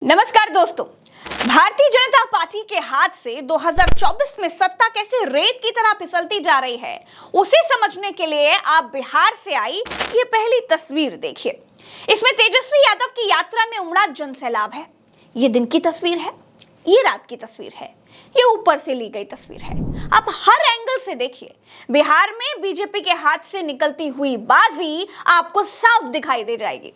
नमस्कार दोस्तों। भारतीय जनता पार्टी के हाथ से 2024 में सत्ता कैसे रेत की तरह फिसलती जा रही है, उसे समझने के लिए आप बिहार से आई ये पहली तस्वीर देखिए। इसमें तेजस्वी यादव की यात्रा में उमड़ा जनसैलाब है। ये दिन की तस्वीर है, ये रात की तस्वीर है, ये ऊपर से ली गई तस्वीर है। आप हर एंगल से देखिए, बिहार में बीजेपी के हाथ से निकलती हुई बाजी आपको साफ दिखाई दे जाएगी।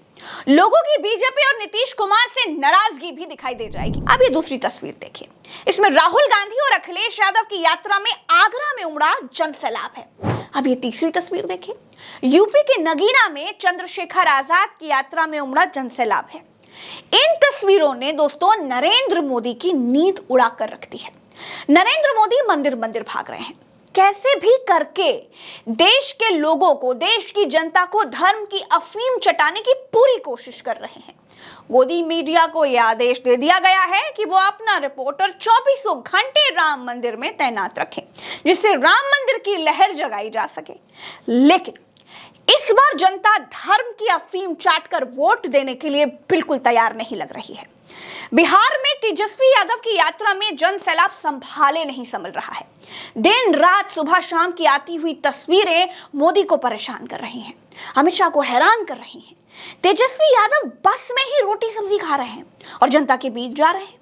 लोगों की बीजेपी और नीतीश कुमार से नाराजगी भी दिखाई दे जाएगी। अब ये दूसरी तस्वीर देखिए, इसमें राहुल गांधी और अखिलेश यादव की यात्रा में आगरा में उमड़ा जनसैलाब है। अब ये तीसरी तस्वीर देखिए, यूपी के नगीना में चंद्रशेखर आजाद की यात्रा में उमड़ा जनसैलाब है। इन तस्वीरों ने दोस्तों नरेंद्र मोदी की नींद उड़ा कर रख दी है। नरेंद्र मोदी मंदिर मंदिर भाग रहे हैं, कैसे भी करके देश के लोगों को, देश की जनता को धर्म की अफीम चटाने की पूरी कोशिश कर रहे हैं। गोदी मीडिया को यह आदेश दे दिया गया है कि वो अपना रिपोर्टर 24 घंटे राम मंदिर में तैनात रखें, जिससे राम मंदिर की लहर जगाई जा सके। लेकिन इस बार जनता धर्म की अफीम चाटकर वोट देने के लिए बिल्कुल तैयार नहीं लग रही है। बिहार में तेजस्वी यादव की यात्रा में जनसैलाब संभाले नहीं संभल रहा है। दिन रात सुबह शाम की आती हुई तस्वीरें मोदी को परेशान कर रही हैं, अमित शाह को हैरान कर रही हैं। तेजस्वी यादव बस में ही रोटी सब्जी खा रहे हैं और जनता के बीच जा रहे हैं।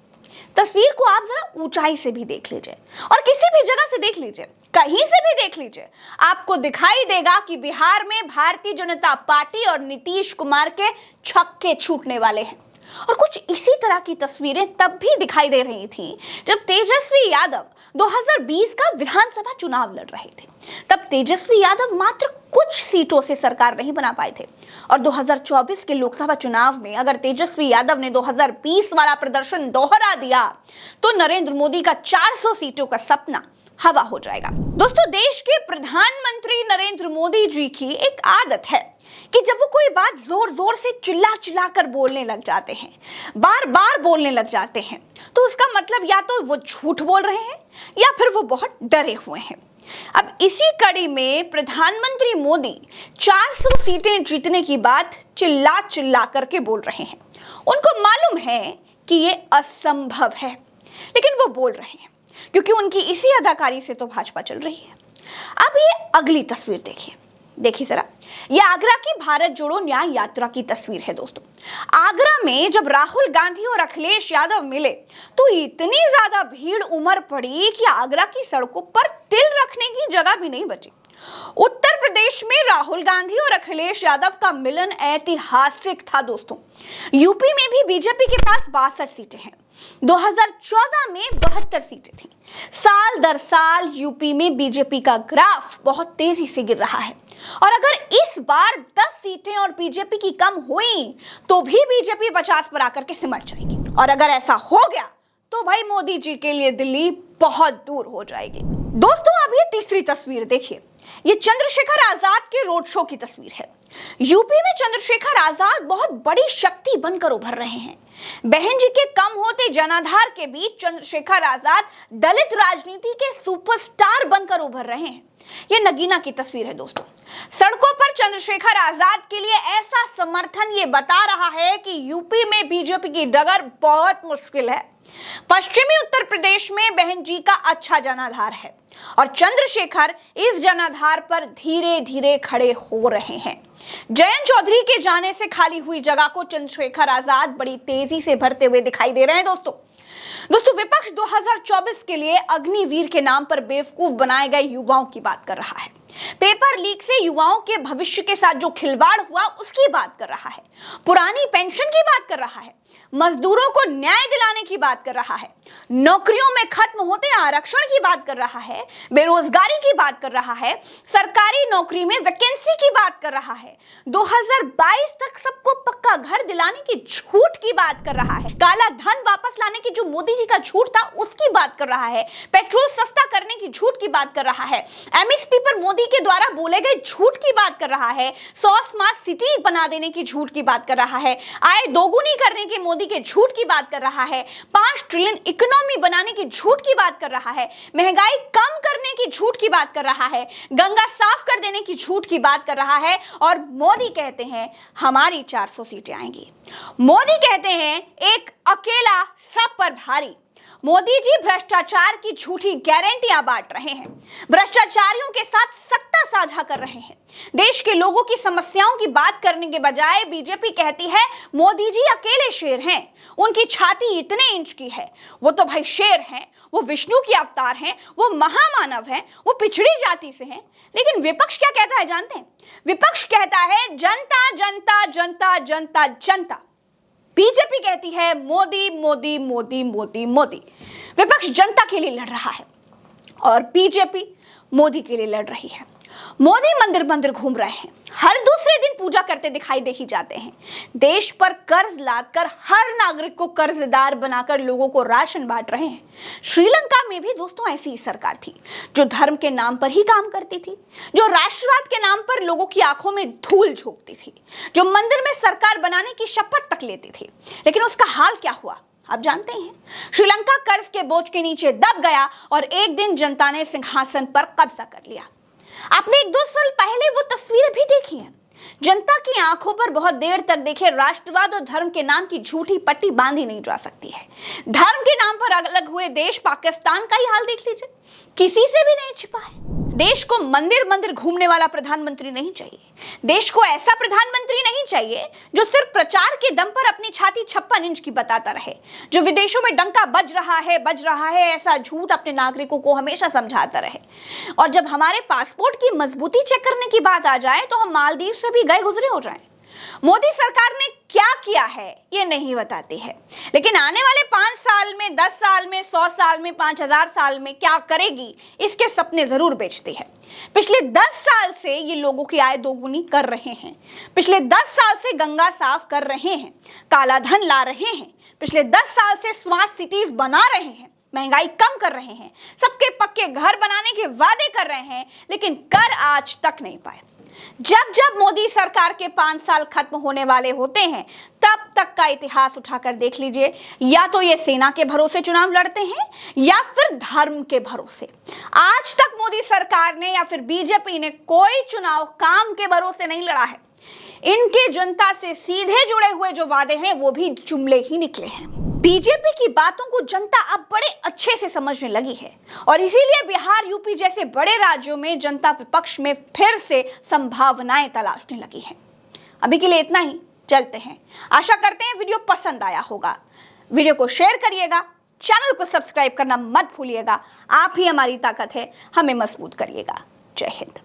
तस्वीर को आप जरा ऊंचाई से भी देख लीजिए और किसी भी जगह से देख लीजिए, कहीं से भी देख लीजिए, आपको दिखाई देगा कि बिहार में भारतीय जनता पार्टी और नीतीश कुमार के छक्के छूटने वाले हैं। और कुछ इसी तरह की तस्वीरें तब भी दिखाई दे रही थी जब तेजस्वी यादव 2020 का विधानसभा चुनाव लड़ रहे थे। तब तेजस्वी यादव मात्र कुछ सीटों से सरकार नहीं बना पाए थे और 2024 के लोकसभा चुनाव में अगर तेजस्वी यादव ने 2020 वाला प्रदर्शन दोहरा दिया तो नरेंद्र मोदी का 400 सीटों का सपना हवा हो जाएगा। दोस्तों, देश के प्रधानमंत्री नरेंद्र मोदी जी की एक आदत है कि जब वो कोई बात जोर जोर से चिल्ला चिल्ला कर बोलने लग जाते हैं, बार बार बोलने लग जाते हैं, तो उसका मतलब या तो वो झूठ बोल रहे हैं या फिर वो बहुत डरे हुए हैं। अब इसी कड़ी में प्रधानमंत्री मोदी 400 सीटें जीतने की बात चिल्ला चिल्ला करके बोल रहे हैं। उनको मालूम है कि ये असंभव है, लेकिन वो बोल रहे हैं क्योंकि उनकी इसी अदाकारी से तो भाजपा चल रही है। अब ये अगली तस्वीर देखिए जरा, ये आगरा की भारत जोड़ो न्याय यात्रा की तस्वीर है दोस्तों। आगरा में जब राहुल गांधी और अखिलेश यादव मिले तो इतनी ज्यादा भीड़ उमड़ पड़ी कि आगरा की सड़कों पर तिल रखने की जगह भी नहीं बची। उत्तर प्रदेश में राहुल गांधी और अखिलेश यादव का मिलन ऐतिहासिक था दोस्तों। यूपी में भी बीजेपी के पास 62 सीटें हैं। 2014 में 72 सीटें थी। साल दर साल यूपी में बीजेपी का ग्राफ बहुत तेजी से गिर रहा है और अगर इस बार 10 सीटें और बीजेपी की कम हुई तो भी बीजेपी 50 पर आकर के सिमट जाएगी और अगर ऐसा हो गया तो भाई मोदी जी के लिए दिल्ली बहुत दूर हो जाएगी। दोस्तों, अब ये तीसरी तस्वीर देखिए, ये चंद्रशेखर आजाद के रोड शो की तस्वीर है। यूपी में चंद्रशेखर आजाद बहुत बड़ी शक्ति बनकर उभर रहे हैं। बहन जी के कम होते जनाधार के बीच चंद्रशेखर आजाद दलित राजनीति के सुपरस्टार बनकर उभर रहे हैं। ये नगीना की तस्वीर है दोस्तों। सड़कों पर चंद्रशेखर आजाद के लिए ऐसा समर्थन ये बता रहा है कि यूपी में बीजेपी की डगर बहुत मुश्किल है। पश्चिमी उत्तर प्रदेश में बहन जी का अच्छा जनाधार है और चंद्रशेखर इस जनाधार पर धीरे धीरे खड़े हो रहे हैं। जयंत चौधरी के जाने से खाली हुई जगह को चंद्रशेखर आजाद बड़ी तेजी से भरते हुए दिखाई दे रहे हैं दोस्तों। विपक्ष 2024 के लिए अग्निवीर के नाम पर बेवकूफ बनाए गए युवाओं की बात कर रहा है। पेपर लीक से युवाओं के भविष्य के साथ जो खिलवाड़ हुआ उसकी बात कर रहा है। पुरानी पेंशन की बात कर रहा है। मजदूरों को न्याय दिलाने की बात कर रहा है। नौकरियों में खत्म होते आरक्षण की बात कर रहा है। बेरोजगारी की बात कर रहा है। सरकारी नौकरी में वैकेंसी की बात कर रहा है। 2022 तक सबको पक्का घर दिलाने की झूठ की बात कर रहा है। काला धन वापस लाने की जो मोदी जी का झूठ था उसकी बात कर रहा है। पेट्रोल सस्ता करने की झूठ की बात कर रहा है। एमएसपी पर मोदी के द्वारा बोले गए झूठ की बात कर रहा है। 100 स्मार्ट सिटी बना देने की झूठ की बात कर रहा है। आय दोगुनी करने के मोदी मोदी के झूठ की बात कर रहा है, 5 ट्रिलियन इकोनॉमी बनाने की झूठ की बात कर रहा है, महंगाई कम करने की झूठ की बात कर रहा है, गंगा साफ कर देने की झूठ की बात कर रहा है। और मोदी कहते हैं हमारी 400 सीटें आएंगी। मोदी कहते हैं एक अकेला सब पर भारी। मोदी जी भ्रष्टाचार की झूठी गारंटियां बांट रहे हैं, भ्रष्टाचारियों के साथ सत्ता साझा कर रहे हैं। देश के लोगों की समस्याओं की बात करने के बजाय बीजेपी कहती है मोदी जी अकेले शेर हैं, उनकी छाती इतने इंच की है, वो तो भाई शेर हैं, वो विष्णु की अवतार हैं, वो महामानव हैं, वो पिछड़ी जाति से हैं। लेकिन विपक्ष क्या कहता है जानते हैं? विपक्ष कहता है जनता जनता जनता जनता जनता। बीजेपी कहती है मोदी मोदी मोदी मोदी मोदी। विपक्ष जनता के लिए लड़ रहा है और बीजेपी मोदी के लिए लड़ रही है। मोदी मंदिर मंदिर घूम रहे हैं, हर दूसरे दिन पूजा करते दिखाई दे ही जाते हैं। देश पर कर्ज लादकर हर नागरिक को कर्जदार बनाकर लोगों को राशन बांट रहे हैं। श्रीलंका में भी दोस्तों ऐसी ही सरकार थी जो धर्म के नाम पर ही काम करती थी, जो राष्ट्रवाद के नाम पर लोगों की आंखों में धूल झोंकती थी, जो मंदिर में सरकार बनाने की शपथ तक लेती थी। लेकिन उसका हाल क्या हुआ आप जानते हैं? श्रीलंका कर्ज के बोझ के नीचे दब गया और एक दिन जनता ने सिंहासन पर कब्जा कर लिया। आपने 1-2 साल पहले वो तस्वीरें भी देखी हैं। जनता की आंखों पर बहुत देर तक देखे राष्ट्रवाद और धर्म के नाम की झूठी पट्टी बांधी नहीं जा सकती है। धर्म के नाम पर अलग हुए देश पाकिस्तान का ही हाल देख लीजिए, किसी से भी नहीं छिपा है। देश को मंदिर मंदिर घूमने वाला प्रधानमंत्री नहीं चाहिए। देश को ऐसा प्रधानमंत्री नहीं चाहिए जो सिर्फ प्रचार के दम पर अपनी छाती 56 इंच की बताता रहे, जो विदेशों में डंका बज रहा है ऐसा झूठ अपने नागरिकों को हमेशा समझाता रहे। और जब हमारे पासपोर्ट की मजबूती चेक करने की बात आ जाए तो हम मालदीव से भी गए गुजरे हो जाएं। मोदी सरकार ने क्या किया है ये नहीं बताती है, लेकिन आने वाले 5 साल में, 10 साल में, 100 साल में, 5000 साल में क्या करेगी इसके सपने जरूर बेचती है। पिछले 10 साल से ये लोगों की आय दोगुनी कर रहे हैं। पिछले 10 साल से गंगा साफ कर रहे हैं, काला धन ला रहे हैं। पिछले 10 साल से स्मार्ट सिटीज बना रहे हैं, महंगाई कम कर रहे हैं, सबके पक्के घर बनाने के वादे कर रहे हैं, लेकिन कर आज तक नहीं पाए। जब जब मोदी सरकार के 5 साल खत्म होने वाले होते हैं तब तक का इतिहास उठाकर देख लीजिए, या तो ये सेना के भरोसे चुनाव लड़ते हैं या फिर धर्म के भरोसे। आज तक मोदी सरकार ने या फिर बीजेपी ने कोई चुनाव काम के भरोसे नहीं लड़ा है। इनके जनता से सीधे जुड़े हुए जो वादे हैं वो भी जुमले ही निकले हैं। बीजेपी की बातों को जनता अब बड़े अच्छे से समझने लगी है और इसीलिए बिहार, यूपी जैसे बड़े राज्यों में जनता विपक्ष में फिर से संभावनाएं तलाशने लगी है। अभी के लिए इतना ही, चलते हैं। आशा करते हैं वीडियो पसंद आया होगा। वीडियो को शेयर करिएगा, चैनल को सब्सक्राइब करना मत भूलिएगा। आप ही हमारी ताकत है, हमें मजबूत करिएगा। जय हिंद।